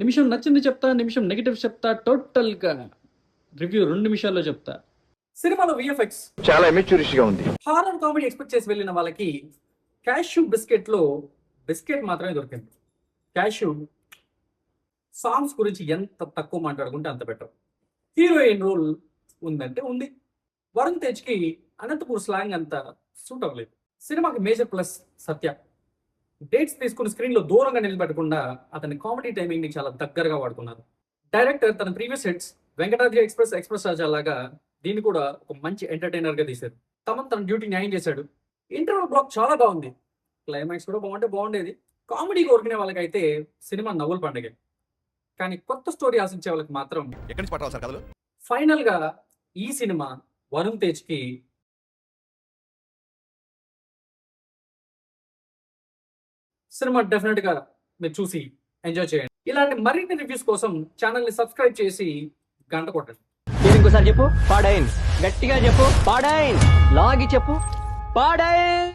నిమిషం నచ్చింది చెప్తా, నిమిషం నెగిటివ్ చెప్తా, టోటల్గా రివ్యూ 2 నిమిషాల్లో చెప్తా. సినిమాలో విఎఫ్ఎక్స్ చాలా ఇమెచ్యూరిటీగా ఉంది. హారర్ కామెడీ ఎక్స్పెక్ట్ చేసి వెళ్ళిన వాళ్ళకి క్యాష్యూ బిస్కెట్లో బిస్కెట్ మాత్రమే దొరికింది. క్యాష్యూ సాంగ్స్ గురించి ఎంత తక్కువ మాట్లాడుకుంటే అంత బెటర్. హీరోయిన్ రోల్ ఉందంటే ఉంది. వరుణ్ తేజ్కి అనంతపూర్ స్లాంగ్ అంత సూట్ అవ్వలేదు. సినిమాకి మేజర్ ప్లస్ సత్య. డేట్స్ తీసుకుని స్క్రీన్లో దూరంగా నిలబెట్టకుండా అతని కామెడీ టైమింగ్ని చాలా దగ్గరగా వాడుకున్నారు. డైరెక్టర్ తన previous hits Venkatadri Express, Express Raja లాగా దీన్ని కూడా ఒక మంచి ఎంటర్టైనర్గా తీశారు. తన డ్యూటీ న్యాయం చేశాడు. ఇంటర్వల్ బ్లాక్ చాలా బాగుంది. క్లైమాక్స్ కూడా బాగుండేది. కామెడీ కోరుకునే వాళ్ళకైతే సినిమా నవ్వుల పండుగ. కానీ కొత్త స్టోరీ ఆశించే వాళ్ళకి మాత్రం ఫైనల్గా ఈ సినిమా వరుణ్ తేజ్కి సినిమా డెఫినెట్ గా మీరు చూసి ఎంజాయ్ చేయండి. ఇలాంటి మరిన్ని రివ్యూస్ కోసం ఛానల్ ని సబ్స్క్రైబ్ చేసి గంట కొట్టండి. ఇంకోసారి చెప్పు పాడైన్, గట్టిగా చెప్పు పాడైన్, లాగి చెప్పు పాడైన్.